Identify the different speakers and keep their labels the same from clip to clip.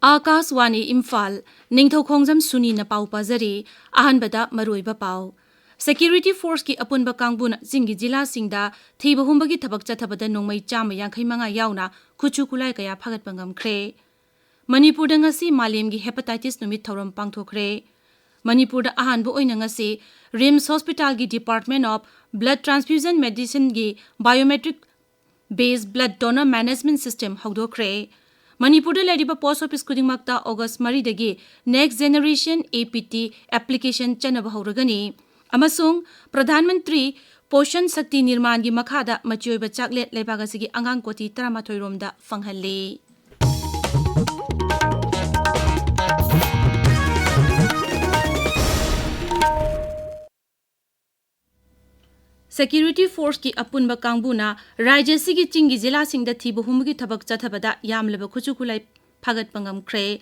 Speaker 1: Akaswani Imphal, Ningthoukhongjam Suni na pau pazari, ahanbada maruiba pau. Security Force ki apunba kangbuna zingi jila singda thiba humbagi thabak chathabada nongmai chama yankhai manga yauna kuchu kulai kaya phagat pangam khre. Manipur da ngasi malem gi hepatitis numit thoram pangthokre. Manipur da ahanbu oina ngasi RIMS Hospital gi Department of Blood Transfusion Medicine gi biometric based blood donor management system hawdokre. Manipur da ladiba post office kudingmakta August 3 dagi next generation APT application chanaba hawragani. Amasung Pradhan Mantri Poshan Sakti Nirman gi makhada machoiba chaklet lebagasigi angang koti 13 romda fanghalle. Security Force ki apunba kangbuna Rajya sigi chingi jila singda thiba humgi thabak chathabada yamleba khuchukulai phagat pangam khre.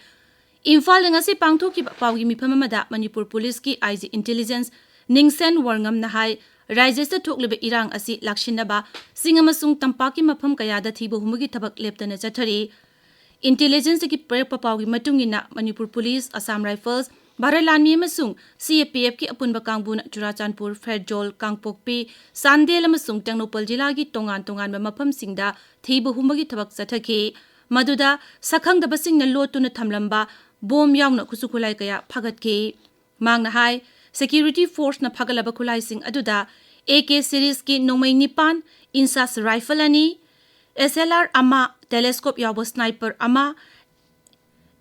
Speaker 1: Imphal ngasi pangthoki pawgi miphamamada Manipur Police ki IG Intelligence Ningsen Warngam Nahai Rajya sa thokleba irang asi lakshinaba singamasung tampaki mafam kayada thiba humgi thabak leptana chathari. Intelligence ki prep pawgi matungina Manipur Police, Assam Rifles, Baralanmi amasung CAPF ki apunba kangbuna Churachandpur, Ferjol, Kangpokpi, Sandel amasung Tengnopal jila gi tongan mafam singda thiba humgi thabak chathaki. Maduda sakhangdaba singna lotuna thamlamba bom yaungna khusukulai kaya phagatki. Mangna hai Security Force na phagalaba khulai sing aduda AK series ki nongmai nipan insas rifle ani, SLR ama telescope yawbo sniper ama,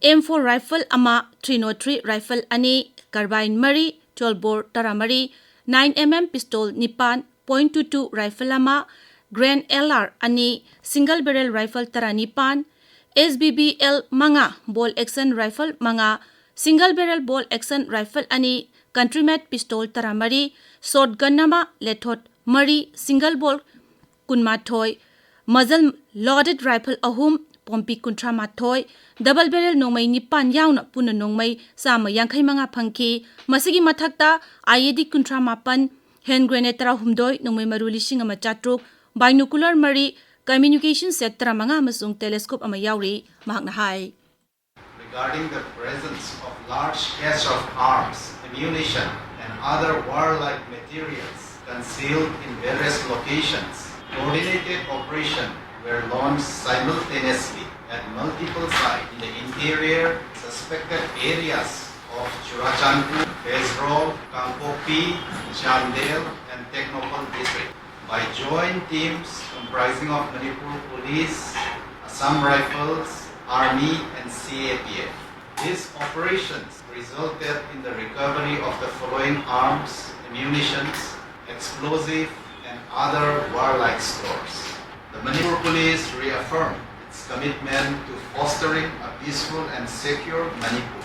Speaker 1: M4 rifle ama 303 rifle ani, carbine mari 12 bore taramari, 9mm pistol nipan, .22 rifle ama, Grand LR ani, single barrel rifle taranipan, SBBL manga ball action rifle manga, single barrel ball action rifle ani, Countrymat pistol taramari, shotgun nama lethot mari, single ball kunmathoi, muzzle loaded rifle ahum, pompi kuntra mathoi, double barrel nongmai nipan yauna puna nongmai sama yankhai manga phangki, masigi mathakta IED kuntra mapan, hand grenade tara humdoi nongmai maru lising ama chatruk, binocular mari, communication set tara manga amasung telescope ama yauri, mahakna hai.
Speaker 2: Regarding the presence of large cache of arms, ammunition and other warlike materials concealed in various locations, coordinated operation were launched simultaneously at multiple sites in the interior suspected areas of Churachandpur, Bezrol, Kangpokpi, Chandel and Teknopal district by joint teams comprising of Manipur Police, Assam Rifles, Army and CAPF. These operations resulted in the recovery of the following arms, ammunitions, explosive and other warlike stores. The Manipur Police reaffirmed its commitment to fostering a peaceful and secure Manipur.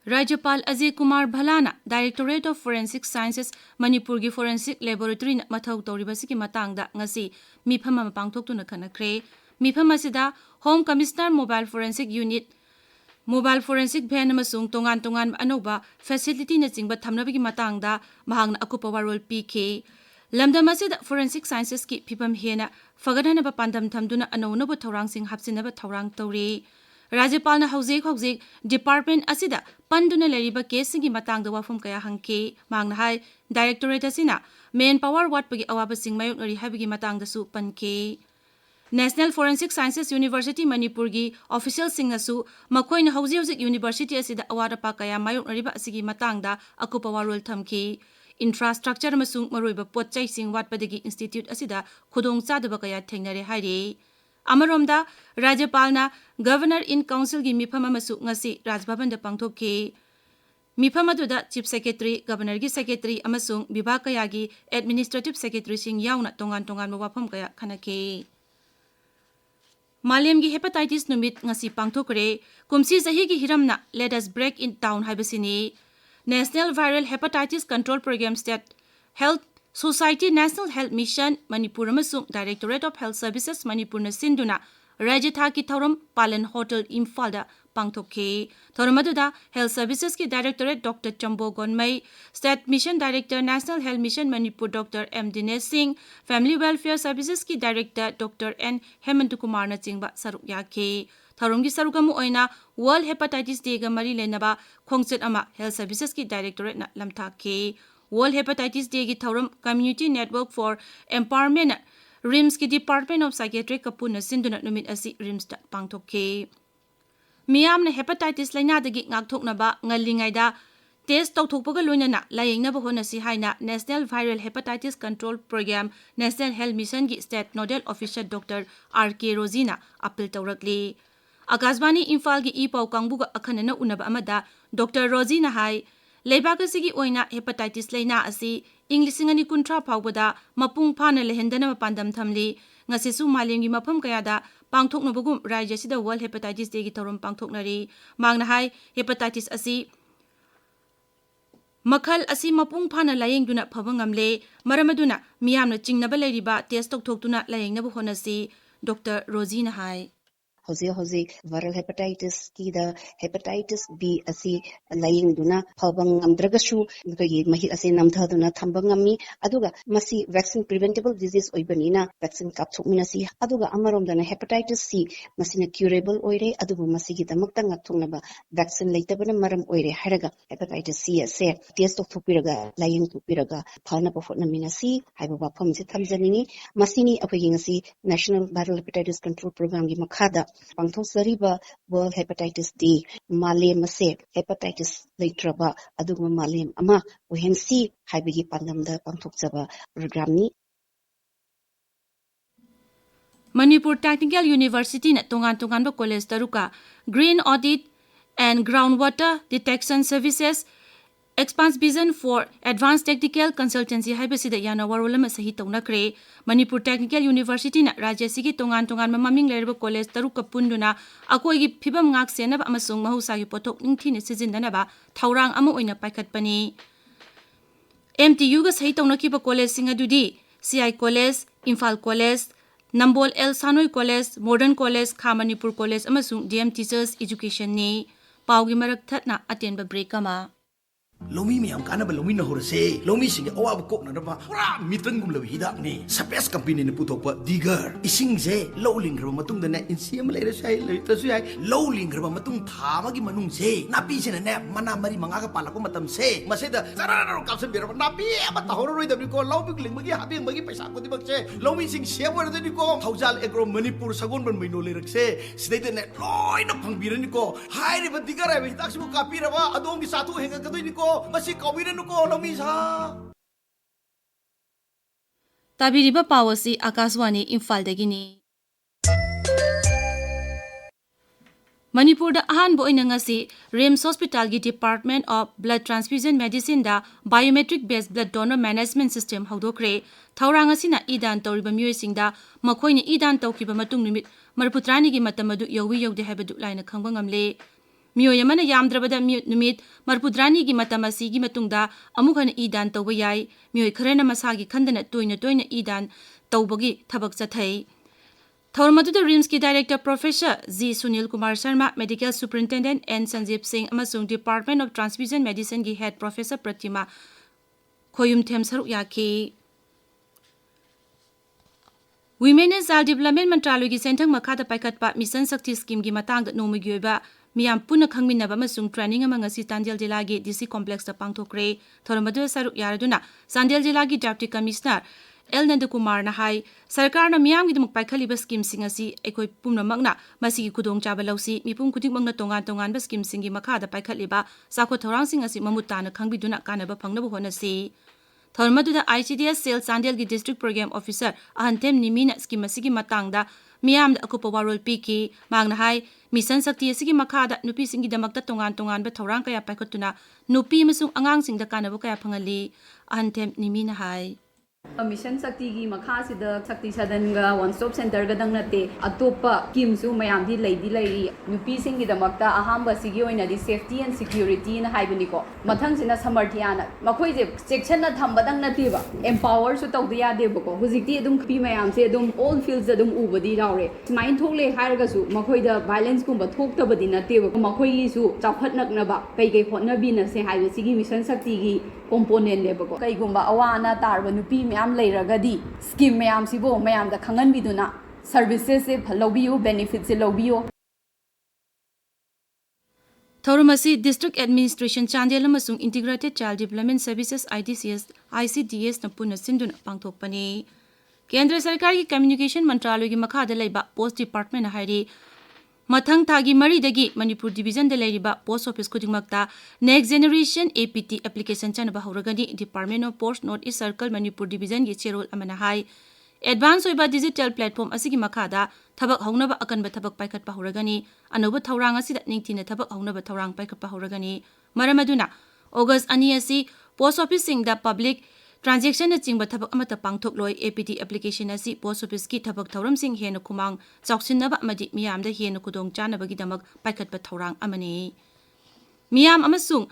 Speaker 1: Rajyapal Ajay Kumar Bhalana, Directorate of Forensic Sciences, Manipur gi Forensic Laboratory na mathau tauribasi ki matangda ngasi miphama mapangthoktuna khanakre. Miphama sida Home Commissioner Mobile Forensic Unit, Mobile Forensic Van amasung tongan anoba facility na jingba thamnabagi matangda mahangna akupa warol PK. Lamdam asida Forensic Sciences ki phipam hena fagadhanaba pandam thamduna anonaba thorang sing hapsinaba thorang tauri. Rajyapal na hauzik Department asida panduna leriba case singi matangda wafum kaya hangke mangna hai Directorate asina manpower watpagi awaba sing mayok ngari habigi matangda su panke. National Forensic Sciences University Manipur gi official singnasu makhoi na hauzik university asida awada pa kaya mayok ngari ba asigi matangda akupa warol thamki. Infrastructure amasung maroiba potchai sing watpadagi institute asida khudong chadaba kaya thengnare hairi. Amaromda Rajyapalna Governor in Council gi mipham amasu ngasi Rajbhavan da pangthokki. Mipham aduda Chief Secretary, Governor gi Secretary amasung Vibhag kaya gi Administrative Secretary sing yauna tongan mawafam kaya khanake. Malem gi hepatitis numit ngasi pangthokre kumsi sahi gi hiramna let us break it down haibasini. National Viral Hepatitis Control Program State Health Society National Health Mission Manipur amasung Directorate of Health Services Manipur na sinduna Rajya Thaki Thoram Palan Hotel Imphal da पांगथोखे थौरम अदुदा health services की directorate doctor Chambo Gonmei state mission director national health mission Manipur doctor M Dinesh Singh family welfare services की director doctor N Hemant Kumar न चिंबा सरुक याखे थौरम की सरुक अमु ओइना वर्ल्ड हेपेटाइटिस डे गा मरी लेनबा खोंगचेत अमा हेल्थ सर्विसेस की डायरेक्टरेट न लमथाखे वर्ल्ड हेपेटाइटिस डे की थौरम community network for empowerment RIMS की डिपार्टमेंट ऑफ साइकेट्री कपून सिंधुना नुमित असी रिम्स ता पांगथोखे मियामने हेपेटाइटिस लाइनादगी ngakthoknaba ngalingaida टेस्ट तौथोकपगा लोइनना लायेंगनबा होनसी हाइना national viral hepatitis control programme national health mission की state nodal officer doctor R K Rojina appeal तौरकली आकाशवाणी इम्फाल की ई पाउ कांगबुगा अखनना उनबा अमदा डॉक्टर रोजीना हाई लेबागसिगी ओइना हेपेटाइटिस लाइना असि इंग्लिसिंगनी कुंट्रा फावबदा मपुंग फाना लेहेंदना पांदम थमली ngasisu malemgi mafam kayada pangthoknabagum राज्य सिदा वर्ल्ड हेपेटाइटिस डे की थौरम पांगथोकनरी मांगना हाई हेपेटाइटिस असि मखल असि मपुंग फाना लायेंगदुना फबंगमले मरमदुना मियामना चिंगनबा लेरिबा टेस्ट तौथोकतुना लायेंगनबा होनसी डॉक्टर रोजीना हाई
Speaker 3: Hozi viral hepatitis ki da hepatitis B asi laying duna phabang amdragashu gi mahit ase namtha duna thambang ammi aduga masi vaccine preventable disease oibanina vaccine kapthokmina si aduga amarom dana hepatitis C masina curable oire adubu masi gi damakta ngakthokna ba vaccine leitabana maram oire haraga hepatitis C ase test of thopiraga laying thopiraga phana pofotna mina si haiba ba phom se thamjanini masini aphigi ngasi national viral hepatitis control program gi makhada pangthosariba world hepatitis day malem ase hepatitis leitraba adugma malem ama ohensi haibigi pandamda pangthokjaba program ni
Speaker 1: Manipur Technical University na tongan ba college taruka green audit and groundwater detection services expands vision for advanced technical consultancy haibasida yana warolama sahi taunakre Manipur Technical University na rajya sigi tongan maming lerba college taruka punduna akoi gi phibam ngak senaba amasung mahusa gi pothok ningthine sijindana ba thaurang ama oina paikhatpani MTU ga sahi taunaki ba college singa dudi CI College Imphal College Nambol El Sanoi College Modern College Kha Manipur College amasung DM Teachers Education ni pawgi marak thatna aten ba break ama
Speaker 4: Lomi mi am kana ba lomi na horse lomi singe awa ba kok na ba pura mitran gum labi hidak ni space company ni putok pa digger ising je low ling ro matung da na insiam le sai le ta su ai low ling ro matung tha ma gi manung je na pi se na mana mari manga ka pala ko matam se mase da sarara ro kapsen bira na pi ba ta horo roi da ni ko low big ling magi habing magi paisa ko di bak se lomi sing se war da ni ko thaujal agro manipur sagon ban mai no le rak se sidai da na loi na phang bira ni ko hai ri ba digger ai ba tak su ka pi ra ba adom gi sathu henga ka doi ni ko masi kawin ko lomi sa
Speaker 1: tabiriba pawasi akaswani Imphal dagini Manipur da ahan bo inangasi RIMS Hospital gi Department of Blood Transfusion Medicine da biometric based blood donor management system haudokre thaurang asina idan tawriba myoy singda makhoini idan tawkiba matung nimit marputrani gi matamadu yowi yogde habadu laina khangba ngamle myoy amana yamdrabada numit marpudrani gi matamasi gi matungda amukhana idan tawba yai myoy kharena masagi khandana toina idan tawbagi thabak chathai Thormadu RIMS ki Director Professor Z. Sunil Kumar Sharma, Medical Superintendent N. Sanjeev Singh, amasung Department of Transfusion Medicine ki Head Professor Pratima Khoyum Them Saruk Yaki. Women and Child Development Mantraloy ki Sentang Makhada Paikatpa Mission Shakti Scheme ki matangda nomagyoiba miyam puna khangminaba amasung training amang asi Tandel Jila gi DC Complex ta pangthokre. Thormadu Saruk Yaraduna Tandel Jila ki Deputy Commissioner El Ningthoukhongjam na hai sarkar na miyam gidamuk paikhaliba scheme singasi ekoi pumnamakna masigi khudong chaba lausi mipum khudingmangna tongan ba scheme singi makhada paikhaliba sakho thorang singasi mamutana khangbiduna kanaba phangnabu honasi thormaduda ICDS Sales Sandel gi District Program Officer ahantem nimina scheme asigi matangda miyam da akupa warol piki mangna hai mission sakti asigi makhada nupi singi damakta tongan ba thorang kaya paikhatuna nupi masung angang singda kanaba kaya phangali ahantem nimina hai
Speaker 5: mission Shakti की मखासिद शक्ति सदनगा one stop centre गदंग नते अतोपा स्कीमसु मयामदी लैदी लैरी नुपी सिंगिदमक्ता अहांबा सिगी ओइनादी सेफ्टी एंड सिक्योरिटी न हाइबनिको मथंगसिना समर्थियाना मखोइजे सेक्शन न थंबदंग नतेबा एम्पावर सु तौद यादेबको हुजिकती अदुम P मयामसे अदुम all fields अदुम Ubdi रावरे स्माइन थोकले हारगसु मखोइदा violence कुंबा थोक्तबदी नतेबा मखोइगिसु चावखतनकनबा कई होटनबीनसे हाइबे सिगी मिशन शक्ति की component lebako kaigumba awana tarba nupi myam leiragadi scheme myam sibo myam da khangan biduna services se phalobiyo benefits se lobiyo
Speaker 1: Thorumasi District Administration Chandel amasung Integrated Child Development Services IDCS ICDS na puna sinduna pangthokpani Kendra Sarkar ki Communication Mantraloy gi makhada laiba Post Department na hairi Mathang thagi mari dagi Manipur Division de lairiba Post Office kudingmakta Next Generation APT application chanaba horagani Department of Post North East Circle Manipur Division gi cherol amana hai Advance oiba digital platform asigi makhada thabak haunaba akanba thabak paikhatpa horagani anoba thaurang asida ningthina thabak haunaba thaurang paikhatpa horagani maramaduna August ani asi Post Office singda public Transaction na chingba thabak amata pangthok loi APT application asi Post Office ki thabak thauram sing hena kumang chawsinaba amadi miyam da hena kudong chanaba gi damak paikhatpa thaurang amani miyam amasung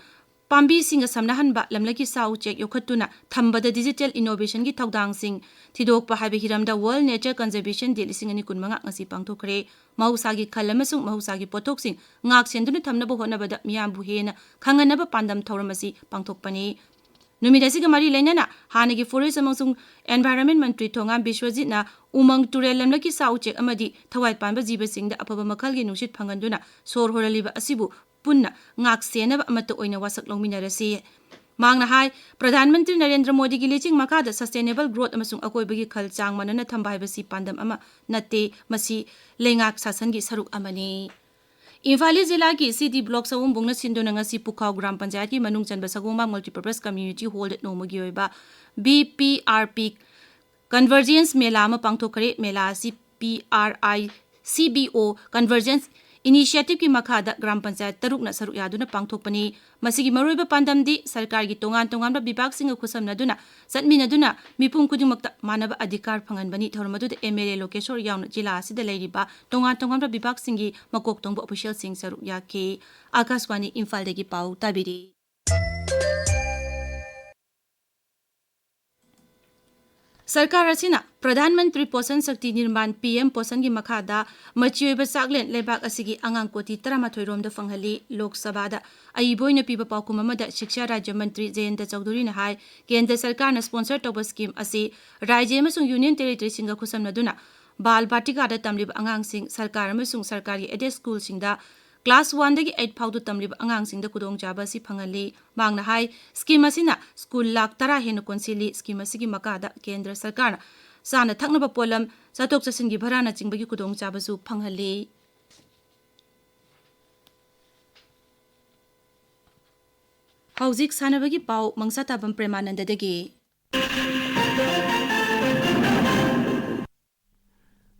Speaker 1: pambi singa samnahanba lamlaki sau check yokhatuna thambada digital innovation gi thaudang sing thidok pa habi hiramda World Nature Conservation Day lising ani kunmanga ngasi pangthokre mahusagi khalamasung mahusagi pothok sing ngak senduna thamnaba honabada miyam bu hena khanganaba pandam thauram asi pangthokpani Numidasi kamari lainana hanagi forest amasung environment mantri thongam Biswajit na umang turel lamlaki sau check amadi thawai panba jiba singda apaba makhalgi nusit phanganduna sor horaliba asibu punna ngak senaba amata oina wasak longminarasi mangna hai Pradhan Mantri Narendra Modi gi liching makada sustainable growth amasung akoibagi khal chang manana thambhai basi pandam ama natte masi lengak sasan gi saruk amani Imphal जिला की city block सवुम बुंगना सिंदोना ngasi Pukhao Gram Panchayat की manung chanba sagongma multipurpose community hall nomogi oiba BPRP Convergence Mela ma pangthokre mela asi PRICBO Convergence Initiative ki makhada Gram Panchayat taruk na saruk yaduna pangthokpani masigi maroiba pandamdi sarkar gi tongan tongan bibak singa khusam naduna satminaduna mipum kudingmakta manaba adhikar phanganbani thormadu de MLA Lokeshwar yauna jila asida leiriba tongan tongan bibak singi makok tongba official sing saruk yake Akashwani Imphal degi pau tabiri Sarkar asina Pradhan Mantri Posan Shakti Nirman PM Posan gi makhada machiyoiba saklen lebak asigi angang koti 13 romda fanghali Lok Sabha da aiboina piba paukum amada Shiksha Rajya Mantri Jayanta Chaudhary na hai Kendra Sarkar na sponsor toba scheme asi Rajya amasung Union Territory singa khusam naduna Bal Batika da tamlib angang sing Sarkar amasung sarkari aided school singda Class 1 dagi 8 phaudu tamlib angang singda kudong jaba si phangali mangna hai scheme asina school lak tara hena konsili scheme asigi makada Kendra Sarkar sana thaknaba polam satok chasingi bharana chingbagi kudong jaba su phangali Hauzik sanabagi pau Mangsatabam Premananda dagi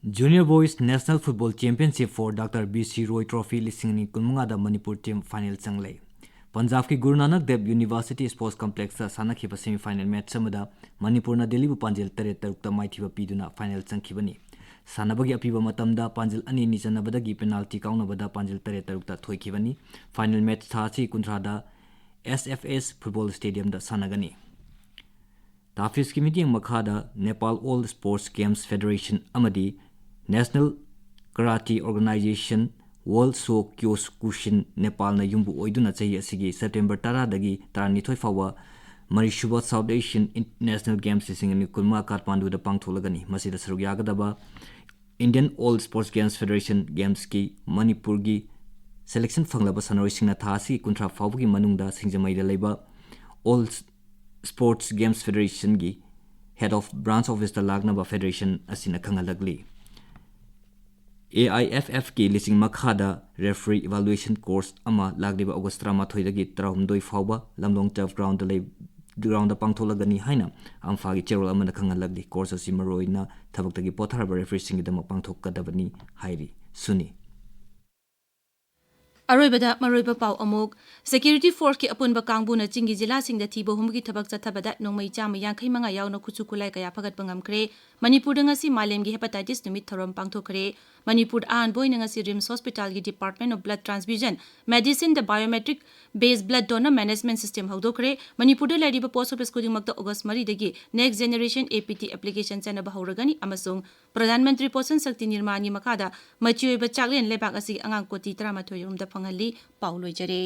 Speaker 6: Junior Boys National Football Championship for Dr. B.C. Roy Trophy listing kunmunga da Manipur team final changlei. Punjab ki Guru Nanak Dev University Sports Complex sa sanakhiba semi final match samada Manipur na Delhi bu Panjil tare tarukta maithiba piduna final changkhibani. Sanabagi apiba matamda Panjil ani ni chanabadagi penalty kaunabada Panjil tare tarukta thoikhibani. Final match thasi kuntrada SFS Football Stadium da sanagani. Tafis Committee makhada Nepal All Sports Games Federation amadi National Karate Organization World So Kyokushin Nepal na yumbu oiduna chahi asigi September 10 dagi 12 fawa Marishuba South Asian International Games singani kulma Kathmandu da pangtholagani masida saruk yagadaba Indian All Sports Games Federation Games ki Manipur gi selection fanglaba sanoi singna thasi kuntra fawgi manungda singjamai da leiba All Sports Games Federation gi Head of Branch Office da lagnaba Federation asina khangalagli AIFF ki listing makhada referee evaluation course ama lagdiba August 13 dagi 32 fawba lamlong turf ground da ground da pangtholagani haina amfa gi cherol amana khangalagli course asi maroina thabak dagi potharaba referee sing da pangthokadabani hairi Suni
Speaker 1: अरोइबदा मरोइबा पाउ अमुक security force की अपुनबा कांगबुना चिंगी जिला सिंगदा Thibaut हुमगी थबक चथबदा नोंमै चाम यांखै मंगा यावना खुचु खुलाई कया फगत पंगमख्रे मणिपुर ngasi मालेमगी हेपेटाइटिस नुमित थरोम पांगथोखरे मणिपुर आन बोइना ngasi रिम्स हॉस्पिटल की department of blood transfusion medicine the biometric based blood donor management system हौदोखरे मणिपुर लेरिबा पोस्ट ऑफिस खुदिंगमक्ता अगस्त 3 दगी नेक्स्ट जेनरेशन एपीटी एप्लीकेशन चेनबा हौरगनी अमसुंग प्रधानमंत्री पोषण शक्ति निर्माण की मखादा मचियोइबा चाकलेन लेबाक असि अंगांग कोटी 13 रोमदा फंगली पाउ लोइजरे।